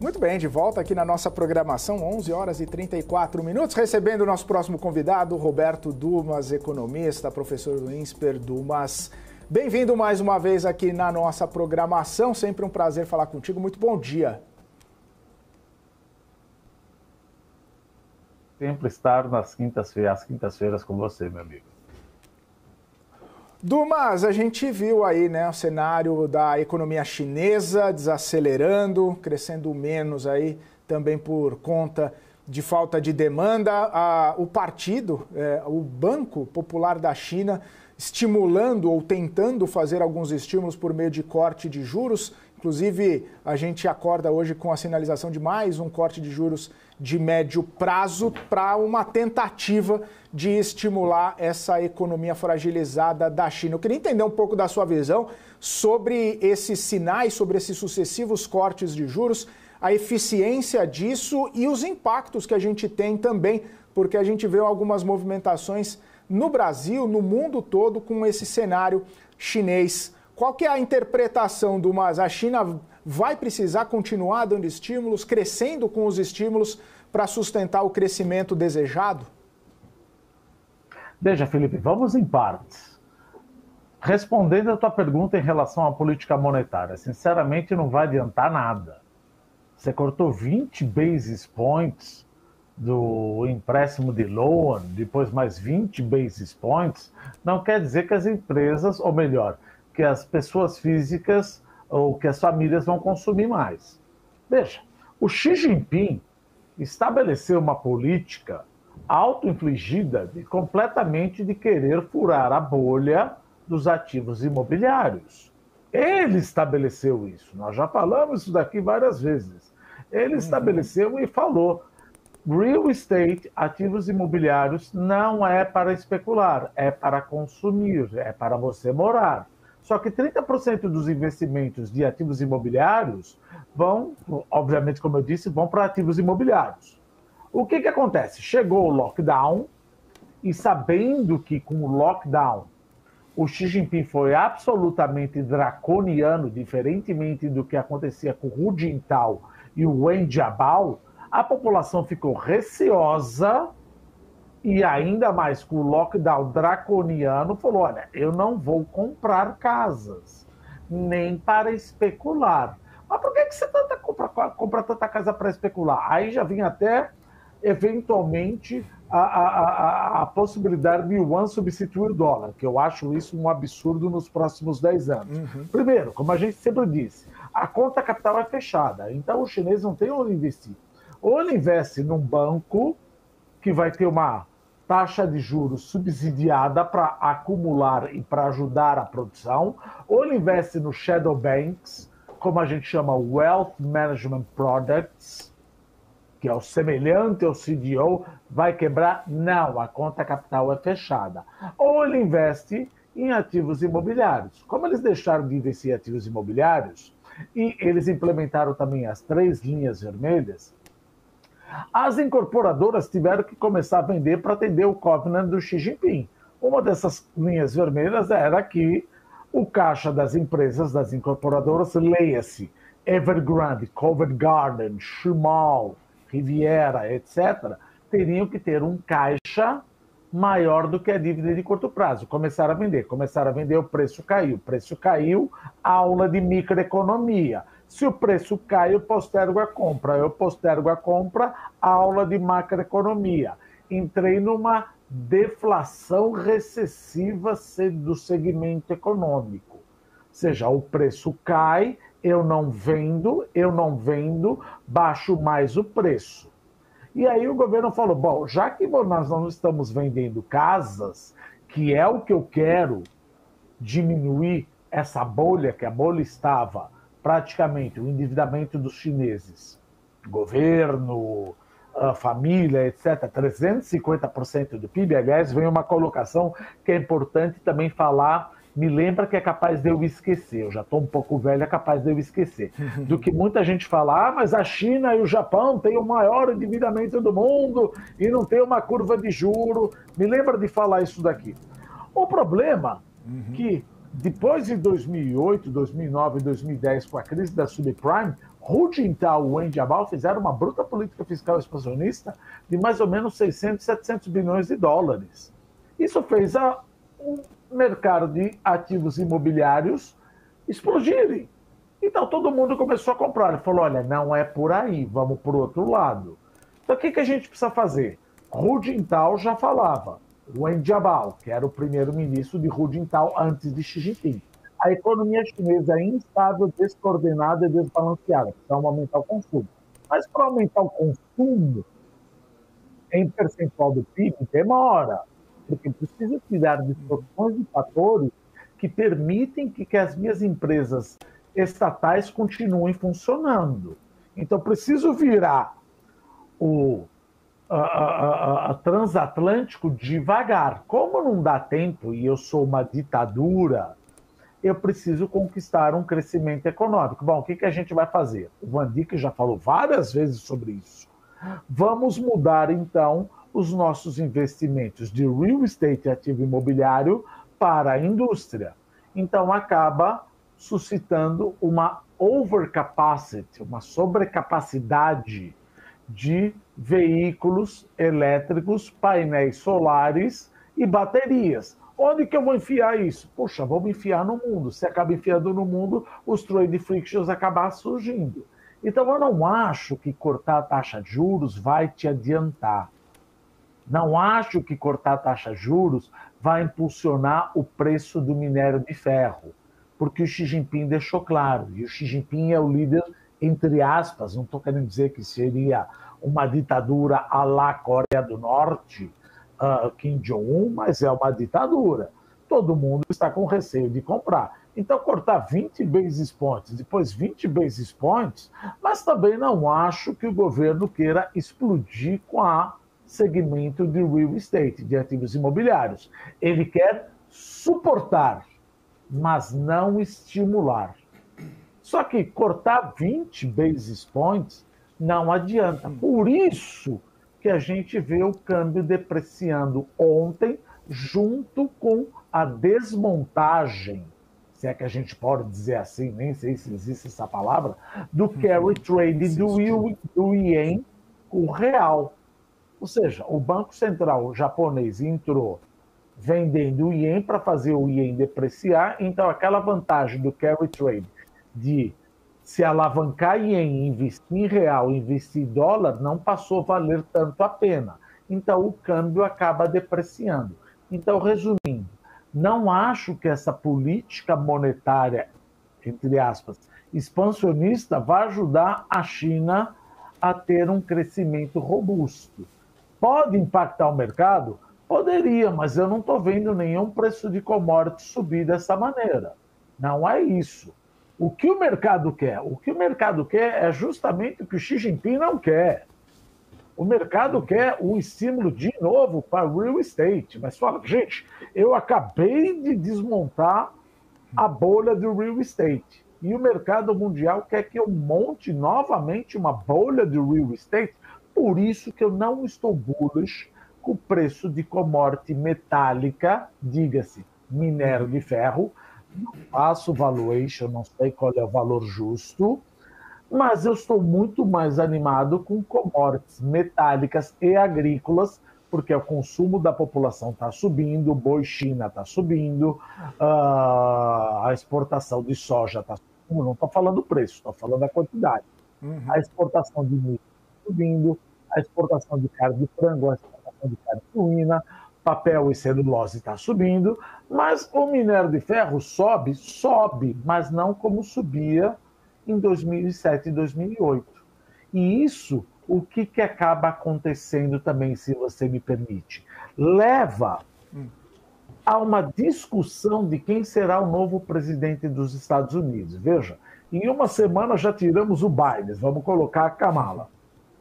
Muito bem, de volta aqui na nossa programação, 11 horas e 34 minutos, recebendo o nosso próximo convidado, Roberto Dumas, economista, professor do INSPER. Dumas, bem-vindo mais uma vez aqui na nossa programação, sempre um prazer falar contigo, muito bom dia. Sempre estar às quintas-feiras com você, meu amigo. Dumas, a gente viu aí, né, o cenário da economia chinesa desacelerando, crescendo menos aí também por conta de falta de demanda. O partido, o Banco Popular da China, estimulando ou tentando fazer alguns estímulos por meio de corte de juros. Inclusive, a gente acorda hoje com a sinalização de mais um corte de juros de médio prazo para uma tentativa de estimular essa economia fragilizada da China. Eu queria entender um pouco da sua visão sobre esses sinais, sobre esses sucessivos cortes de juros, a eficiência disso e os impactos que a gente tem também, porque a gente vê algumas movimentações no Brasil, no mundo todo, com esse cenário chinês. Qual que é a interpretação, Dumas? A China vai precisar continuar dando estímulos, crescendo com os estímulos para sustentar o crescimento desejado? Veja, Felipe, vamos em partes. Respondendo a tua pergunta em relação à política monetária, sinceramente não vai adiantar nada. Você cortou 20 basis points do empréstimo de loan, depois mais 20 basis points, não quer dizer que as empresas, ou melhor, que as pessoas físicas ou que as famílias vão consumir mais. Veja, o Xi Jinping estabeleceu uma política auto-infligida completamente de querer furar a bolha dos ativos imobiliários. Ele estabeleceu isso, nós já falamos isso daqui várias vezes. Ele estabeleceu e falou: real estate, ativos imobiliários, não é para especular, é para consumir, é para você morar. Só que 30% dos investimentos de ativos imobiliários vão, obviamente, como eu disse, vão para ativos imobiliários. O que acontece? Chegou o lockdown e, sabendo que com o lockdown o Xi Jinping foi absolutamente draconiano, diferentemente do que acontecia com o Hu Jintao e o Wen Jiabao, a população ficou receosa e ainda mais com o lockdown draconiano, falou: olha, eu não vou comprar casas, nem para especular. Mas por que você compra tanta casa para especular? Aí já vinha até, eventualmente, a possibilidade de yuan substituir o dólar, que eu acho isso um absurdo nos próximos 10 anos. Primeiro, como a gente sempre disse, a conta capital é fechada, então o chinês não tem onde investir. Ou ele investe num banco que vai ter uma taxa de juros subsidiada para acumular e para ajudar a produção, ou ele investe no shadow banks, como a gente chama Wealth Management Products, que é o semelhante ao CDO, vai quebrar? Não, a conta capital é fechada. Ou ele investe em ativos imobiliários. Como eles deixaram de investir em ativos imobiliários, e eles implementaram também as 3 linhas vermelhas, as incorporadoras tiveram que começar a vender para atender o covenant do Xi Jinping. Uma dessas linhas vermelhas era que o caixa das empresas, das incorporadoras, leia-se Evergrande, Covent Garden, Shumal, Riviera, etc., teriam que ter um caixa maior do que a dívida de curto prazo. Começaram a vender, o preço caiu, aula de microeconomia. Se o preço cai, eu postergo a compra, aula de macroeconomia. Entrei numa deflação recessiva do segmento econômico. Ou seja, o preço cai, eu não vendo, baixo mais o preço. E aí o governo falou: bom, já que nós não estamos vendendo casas, que é o que eu quero diminuir essa bolha, que a bolha estava praticamente o endividamento dos chineses, governo, família, etc., 350% do PIB. Aliás, vem uma colocação que é importante também falar, me lembra que é capaz de eu esquecer, eu já estou um pouco velho, é capaz de eu esquecer, do que muita gente fala: mas a China e o Japão têm o maior endividamento do mundo e não tem uma curva de juro. Me lembra de falar isso daqui. O problema que depois de 2008, 2009 e 2010, com a crise da subprime, Hu Jintao e Wen Jiabao fizeram uma bruta política fiscal expansionista de mais ou menos 600, 700 bilhões de dólares. Isso fez o mercado de ativos imobiliários explodirem. Então todo mundo começou a comprar. Ele falou, olha, não é por aí, vamos para o outro lado. Então o que a gente precisa fazer? Hu Jintao já falava. Wen Jiabao, que era o primeiro-ministro de Hu Jintao antes de Xi Jinping. A economia chinesa é instável, descoordenada e desbalanceada. Precisamos aumentar o consumo. Mas para aumentar o consumo em percentual do PIB, demora. Porque precisa tirar distorções de fatores que permitem que as minhas empresas estatais continuem funcionando. Então, preciso virar o transatlântico devagar. Como não dá tempo e eu sou uma ditadura, eu preciso conquistar um crescimento econômico. Bom, o que a gente vai fazer? O Van Dijk já falou várias vezes sobre isso. Vamos mudar, então, os nossos investimentos de real estate e ativo imobiliário para a indústria. Então, acaba suscitando uma overcapacity, uma sobrecapacidade de veículos elétricos, painéis solares e baterias. Onde que eu vou enfiar isso? Poxa, vamos enfiar no mundo. Se acaba enfiando no mundo, os trade frictions acabam surgindo. Então, eu não acho que cortar a taxa de juros vai te adiantar. Não acho que cortar a taxa de juros vai impulsionar o preço do minério de ferro, porque o Xi Jinping deixou claro, e o Xi Jinping é o líder, entre aspas, não estou querendo dizer que seria uma ditadura à la Coreia do Norte, Kim Jong-un, mas é uma ditadura. Todo mundo está com receio de comprar. Então, cortar 20 basis points, depois 20 basis points, mas também não acho que o governo queira explodir com o segmento de real estate, de ativos imobiliários. Ele quer suportar, mas não estimular. Só que cortar 20 basis points não adianta. Por isso que a gente vê o câmbio depreciando ontem, junto com a desmontagem, se é que a gente pode dizer assim, nem sei se existe essa palavra, do carry trade do ien com o real. Ou seja, o Banco Central japonês entrou vendendo o ien para fazer o ien depreciar, então aquela vantagem do carry trade de se alavancar ien, investir em real, investir em dólar, não passou a valer tanto a pena. Então o câmbio acaba depreciando. Então, resumindo, não acho que essa política monetária, entre aspas, expansionista, vai ajudar a China a ter um crescimento robusto. Pode impactar o mercado? Poderia, mas eu não estou vendo nenhum preço de commodity subir dessa maneira. Não é isso. O que o mercado quer? O que o mercado quer é justamente o que o Xi Jinping não quer. O mercado quer um estímulo de novo para o real estate. Mas fala, gente, eu acabei de desmontar a bolha do real estate. E o mercado mundial quer que eu monte novamente uma bolha do real estate. Por isso que eu não estou bullish com o preço de commodity metálica, diga-se, minério de ferro. Não faço valuation, não sei qual é o valor justo, mas eu estou muito mais animado com commodities metálicas e agrícolas, porque o consumo da população está subindo, o boi China está subindo, a exportação de soja está subindo, não estou falando o preço, estou falando a quantidade. A exportação de milho está subindo, a exportação de carne de frango, a exportação de carne suína, papel e celulose está subindo, mas o minério de ferro sobe, mas não como subia em 2007 e 2008. E isso, o que acaba acontecendo também, se você me permite? Leva a uma discussão de quem será o novo presidente dos Estados Unidos. Veja, em uma semana já tiramos o Biden, vamos colocar a Kamala.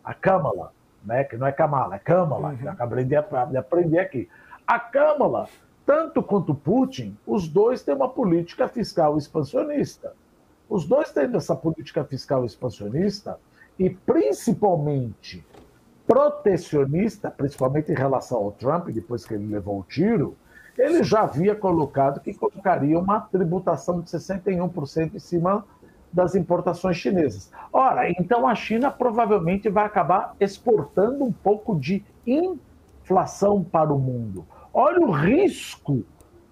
A Kamala, né, que não é Kamala, é Kamala, que eu acabei de aprender aqui. A Kamala, tanto quanto Putin, os dois têm uma política fiscal expansionista. Os dois têm essa política fiscal expansionista e principalmente protecionista, principalmente em relação ao Trump, depois que ele levou o tiro, ele já havia colocado que colocaria uma tributação de 61% em cima das importações chinesas. Ora, então a China provavelmente vai acabar exportando um pouco de inflação para o mundo. Olha o risco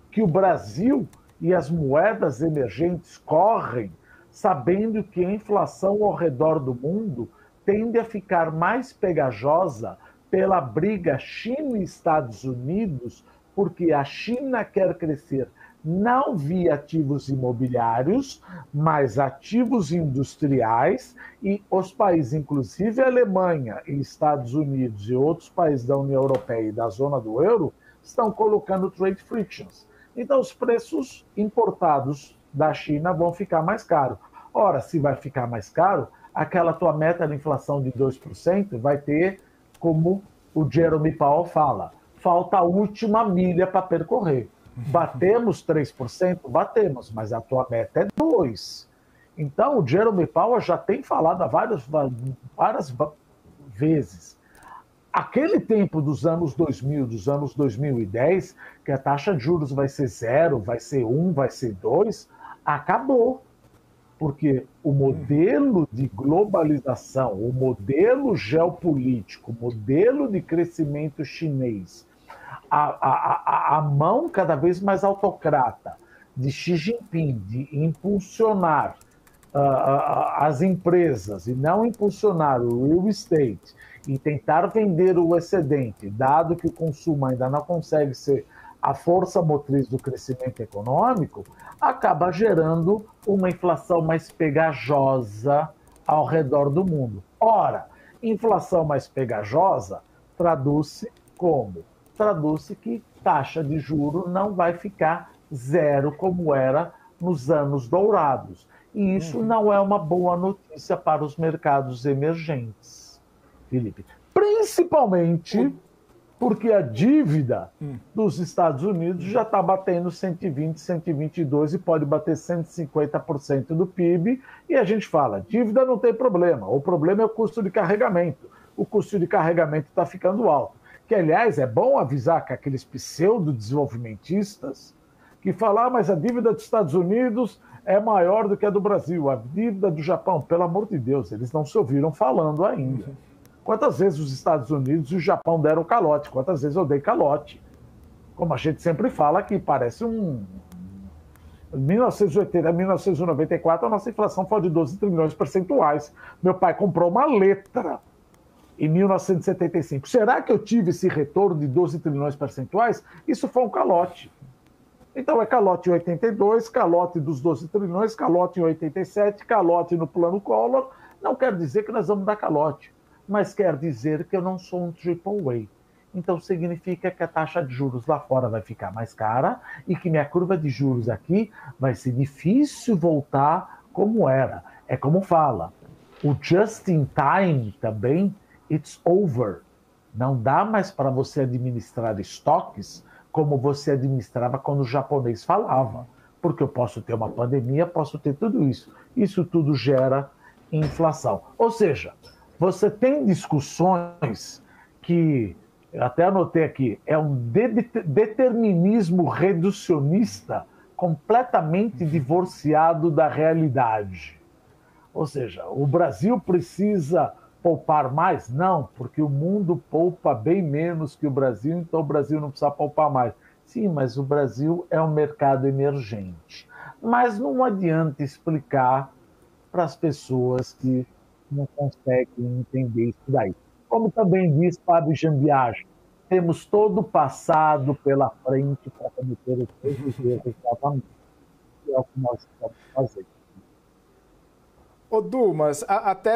que o Brasil e as moedas emergentes correm, sabendo que a inflação ao redor do mundo tende a ficar mais pegajosa pela briga China e Estados Unidos, porque a China quer crescer não via ativos imobiliários, mas ativos industriais, e os países, inclusive a Alemanha e Estados Unidos e outros países da União Europeia e da zona do euro, estão colocando trade frictions. Então, os preços importados da China vão ficar mais caros. Ora, se vai ficar mais caro, aquela tua meta de inflação de 2% vai ter, como o Jerome Powell fala, falta a última milha para percorrer. Batemos 3%? Batemos, mas a tua meta é 2%. Então, o Jerome Powell já tem falado várias vezes. Aquele tempo dos anos 2000, dos anos 2010, que a taxa de juros vai ser 0, vai ser 1, vai ser 2, acabou. Porque o modelo de globalização, o modelo geopolítico, o modelo de crescimento chinês, a mão cada vez mais autocrata de Xi Jinping de impulsionar as empresas e não impulsionar o real estate e tentar vender o excedente, dado que o consumo ainda não consegue ser a força motriz do crescimento econômico, acaba gerando uma inflação mais pegajosa ao redor do mundo. Ora, inflação mais pegajosa traduz-se como? Traduz-se que taxa de juro não vai ficar 0 como era nos anos dourados. E isso não é uma boa notícia para os mercados emergentes, Felipe. Principalmente porque a dívida dos Estados Unidos já está batendo 120, 122 e pode bater 150% do PIB. E a gente fala, dívida não tem problema, o problema é o custo de carregamento. O custo de carregamento está ficando alto. Que, aliás, é bom avisar que aqueles pseudo-desenvolvimentistas que falam, mas a dívida dos Estados Unidos é maior do que a do Brasil, a dívida do Japão, pelo amor de Deus, eles não se ouviram falando ainda. Quantas vezes os Estados Unidos e o Japão deram calote? Quantas vezes eu dei calote? Como a gente sempre fala, que parece um... Em 1980 a 1994, a nossa inflação foi de 12 trilhões percentuais. Meu pai comprou uma letra em 1975. Será que eu tive esse retorno de 12 trilhões percentuais? Isso foi um calote. Então é calote em 82, calote dos 12 trilhões, calote em 87, calote no plano Collor. Não quer dizer que nós vamos dar calote, mas quer dizer que eu não sou um triple A. Então significa que a taxa de juros lá fora vai ficar mais cara e que minha curva de juros aqui vai ser difícil voltar como era. É como fala, o just in time também, it's over. Não dá mais para você administrar estoques como você administrava quando o japonês falava. Porque eu posso ter uma pandemia, posso ter tudo isso. Isso tudo gera inflação. Ou seja, você tem discussões que, até anotei aqui, é um determinismo reducionista completamente divorciado da realidade. Ou seja, o Brasil precisa poupar mais? Não, porque o mundo poupa bem menos que o Brasil, então o Brasil não precisa poupar mais. Sim, mas o Brasil é um mercado emergente. Mas não adianta explicar para as pessoas que não conseguem entender isso daí. Como também diz Fábio Jambiage, temos todo o passado pela frente para cometer os mesmos erros novamente. É o que nós estamos fazendo. Ô, Dumas, até